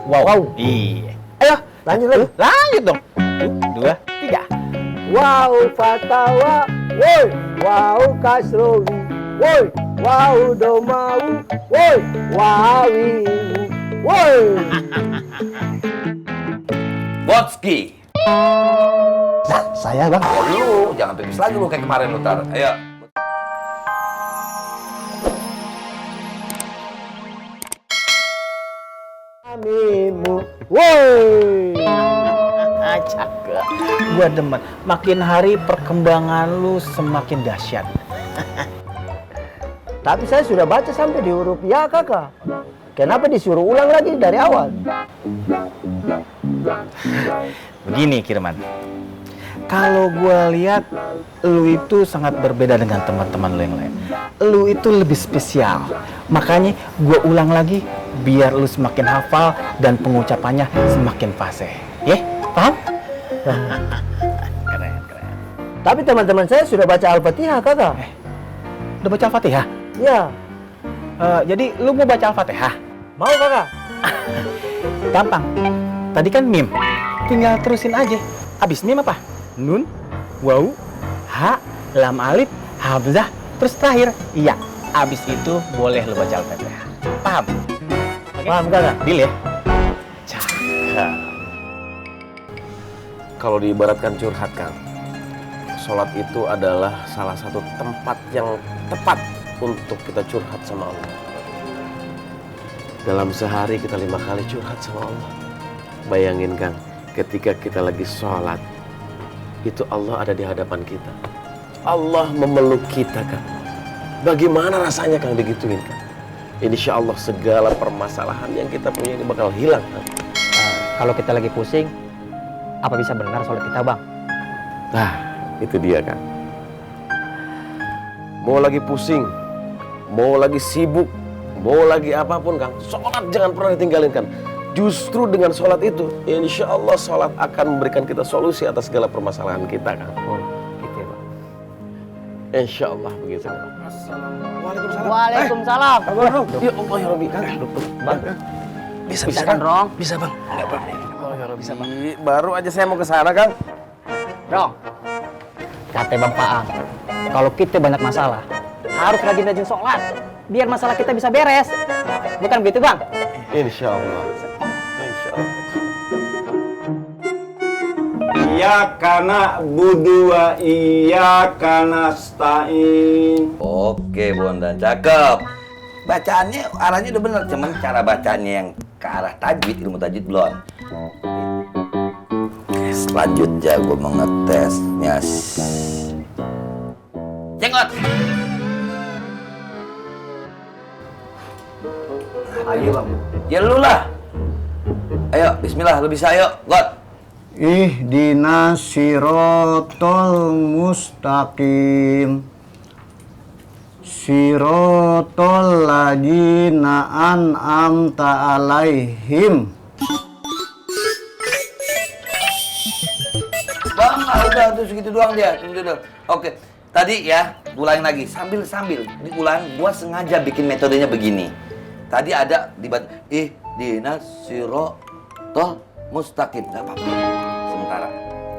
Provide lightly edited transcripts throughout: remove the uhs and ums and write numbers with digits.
Wow. Iya. Ayo, lanjut lagi. Lanjut dong. 2, 3. Wow fatawa, woi. Wow kasrowi, woi. Wow domau, woi. Wawi, woi. Botski. Nah, saya bang. Lu jangan pipis lagi lu kayak kemarin lu tar. Ayo. Amimu, woi. Cakep. Gua demen. Makin hari perkembangan lu semakin dahsyat. Tapi saya sudah baca sampai di huruf ya kakak. Kenapa disuruh ulang lagi dari awal? Begini Kirman, kalau gua lihat lu itu sangat berbeda dengan teman-teman lu yang lain. Lu itu lebih spesial. Makanya gua ulang lagi biar lu semakin hafal dan pengucapannya semakin fasih. Ya, paham? Keren. Tapi teman-teman saya sudah baca Al-Fatihah kakak. Udah baca Al-Fatihah? Ya, Jadi lu mau baca Al-Fatihah? mau kakak? Gampang. Tadi kan mim. Tinggal terusin aja. Abis mim apa? Nun, waw, ha, lam alif, hamzah, terus terakhir iya. Abis itu boleh lu baca Al-Fatihah. Paham? Oke? Paham kakak? Deal ya? Cakep. Kalau diibaratkan curhat kan, sholat itu adalah salah satu tempat yang tepat untuk kita curhat sama Allah. Dalam sehari kita 5 kali curhat sama Allah. Bayangin Kang, ketika kita lagi sholat, itu Allah ada di hadapan kita. Allah memeluk kita Kang. Bagaimana rasanya Kang digituin Kang? Insya Allah segala permasalahan yang kita punya ini bakal hilang Kang. Kalau kita lagi pusing, apa bisa benar sholat kita bang? Nah, itu dia Kang. Mau lagi pusing, mau lagi sibuk, mau lagi apapun Kang, sholat jangan pernah ditinggalin Kang. Justru dengan sholat itu, insya Allah sholat akan memberikan kita solusi atas segala permasalahan kita Kang. Oh, gitu ya bang. Insya Allah begitu. Waalaikumsalam. Ya Allah ya Rabbi Kang. Bang, Bisa kan Rong? Bisa Bang. Enggak Bang. Allah ya Rabbi. Bisa Bang. Baru aja saya mau ke sana Kang. Rong, kata Bang Paang, kalau kita banyak masalah, harus rajin-rajin sholat, biar masalah kita bisa beres. Bukan begitu Bang? Insya Allah. Insya Allah. Iyyaka na'budu wa iyyaka nasta'in. Oke, Bondan, cakep. Bacaannya arahnya udah bener, cuman cara bacanya yang ke arah tajwid, ilmu tajwid belum. Oke, selanjutnya gue mau ngetesnya. Jenggot. Ayo bang. Ya lu lah. Ayo, Bismillah, lu bisa ayo, God. Ihdinas siratal mustaqim. Siratal ladzina an'amta alaihim. Bang, udah tuh segitu doang dia. Segitu doang. Oke, tadi ya, ulangin lagi sambil diulang. Gua sengaja bikin metodenya begini. Tadi ada di ihdinas siratal mustaqim. Enggak apa-apa. Sementara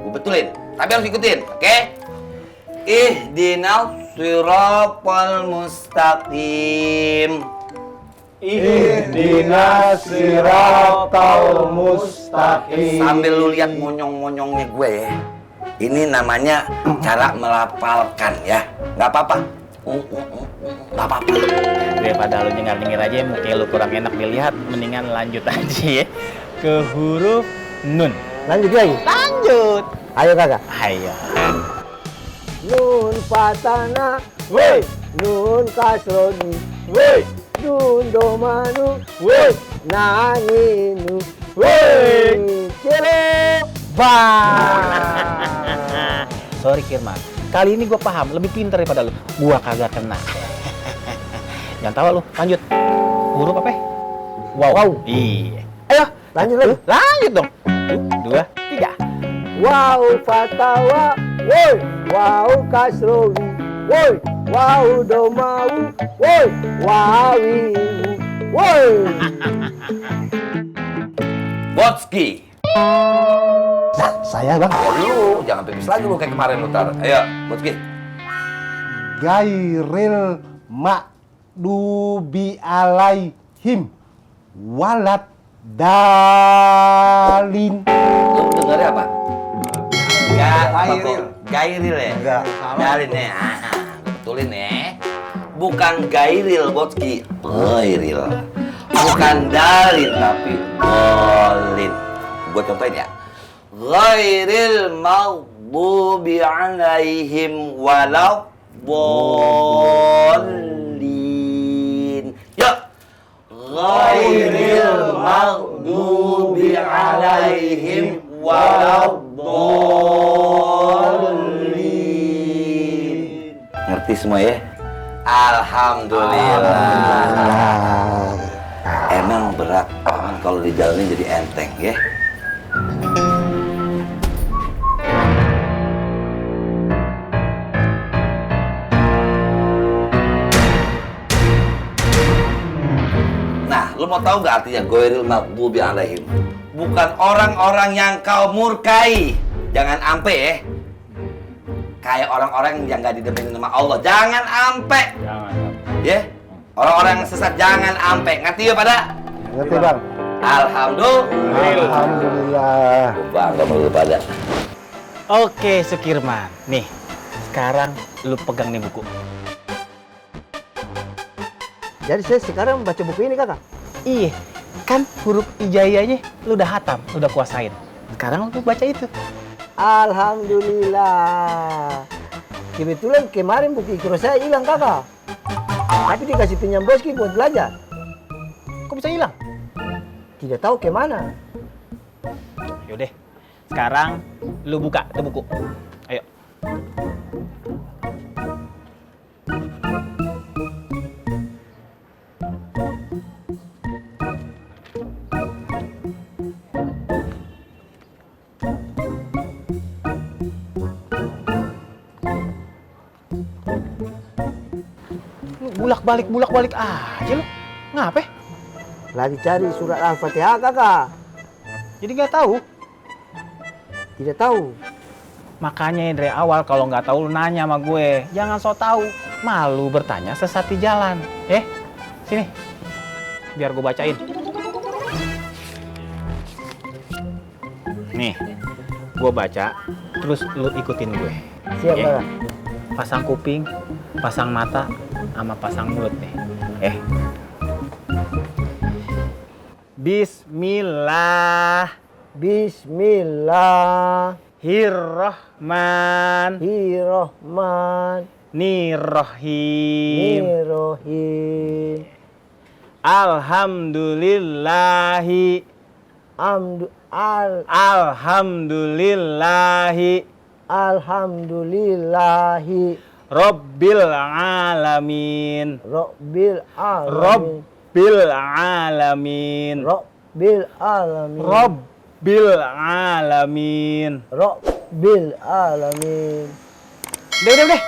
gua betulin, tapi harus ikutin, oke? Ihdinas siratal mustaqim. Ihdinas siratal mustaqim. Sambil lu lihat monyong-monyongnya gue ya. Ini namanya cara melafalkan ya. Nggak apa-apa. Nggak apa-apa. Daripada lu nyengir-nyengir aja, muka lu kurang enak dilihat, mendingan lanjut aja ya ke huruf nun. Lanjut lagi. Lanjut. Ayo kakak. Ayo. Nun fatana, woi. Nun kasroni, woi. Nun domanu, woi. Nanginu, woi. Cile, bang. Sorry Kirman, kali ini gue paham, lebih pintar daripada lu. Gua kagak kena. Jangan tawa lu, lanjut. Huruf apa? Wow. Iya. Ayo, lanjut lagi. Lanjut dong. 2, 3. Wow fatawa, woi. Wow kasrowi, woi. Wow domau, woi. Wawi, woi. Botski. Saya bang. Ya lu, jangan pipis lagi lu kayak kemarin lu tar. Ayo, Botski. Gairil makdubi alaihim walad dalin. Lu dengarnya apa? Gairil. Gairil ya? Enggak. Dalin ya. Betulin ya. Bukan gairil, Botski. Gairil. Bukan dalin, tapi bolin. Gue contohin ya. Ghairil maghdubi alaihim walau bolin. Yuk. Ghairil maghdubi alaihim walau bolin. Ngerti semua ya? Alhamdulillah. Emang berat, kalau dijalanin jadi enteng ya. Nah, lu mau tahu nggak artinya ghairil maghdubi alaihim? Bukan orang-orang yang kau murkai. Jangan ampe ya. Kayak orang-orang yang nggak didemenin sama Allah. Jangan ampe. Jangan. Ya. Orang-orang yang sesat jangan ampe. Ngerti ya pada? Ngerti bang? Alhamdulillah. Alhamdulillah. Gua bangga sama lu pada. Oke, Sukirman. Nih, sekarang lu pegang nih buku. Jadi saya sekarang baca buku ini kakak. Iya, kan huruf hijaiyahnya lu udah hatam, lu udah kuasain. Sekarang lu baca itu. Alhamdulillah. Kebetulan kemarin buku ikro saya hilang kakak. Tapi dikasih pinjam Botski buat belajar. Kok bisa hilang? Tidak tahu kemana. Yaudah, sekarang lu buka itu buku. Ayo. Lu bulak-balik aja lu. Ngapa? Lagi cari surat Al-Fatihah kakak. Jadi nggak tahu. Tidak tahu. Makanya dari awal kalau nggak tahu lu nanya sama gue. Jangan so tahu. Malu bertanya sesat di jalan. Sini. Biar gue bacain. Nih, gue baca, terus lu ikutin gue. Siap Ya. kakak. Pasang kuping, pasang mata, sama pasang mulut nih. Bismillah. Bismillahirrahmanirrahim. Nirrohim. Alhamdulillahi. Alhamdulillahi. Rabbil alamin. Rabbil alamin. Udah.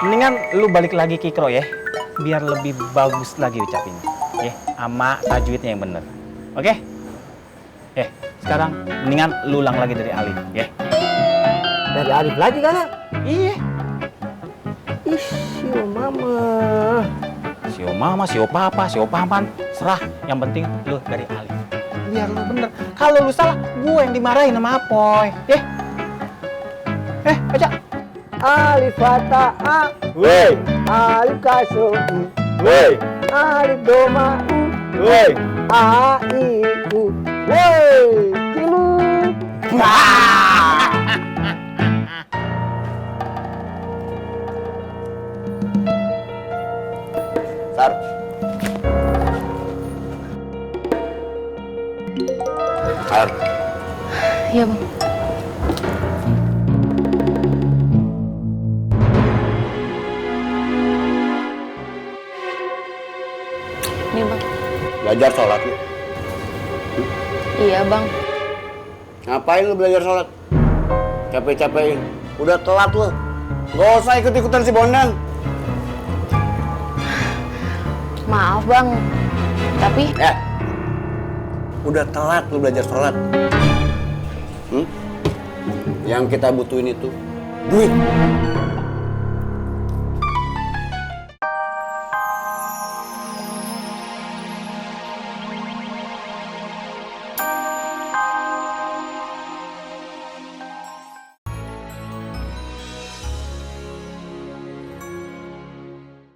Mendingan lu balik lagi ke Ikro ya. Biar lebih bagus lagi ucapinnya. Sama tajwidnya yang bener. Oke? Sekarang mendingan lu ulang lagi dari Alif, ya. Dari Alif lagi kakak? Iya. Ih, sio mama. Sio papa, sio paman, serah. Yang penting lu dari Alif. Biar lu bener. Kalau lu salah, gue yang dimarahin sama Apoy. Baca. Alif fatah A. Woi. Alif kasro I. Woi. Alif doma U. Woi. A I U. Woi, tilu. Sar. Sar. Iya bang. Nih bang. Belajar sholat lu. Iya bang. Ngapain lu belajar sholat? Capek-capekin. Udah telat lu. Gak usah ikut-ikutan si Bondan. Maaf bang. Tapi Udah telat lu belajar sholat. Yang kita butuhin itu duit.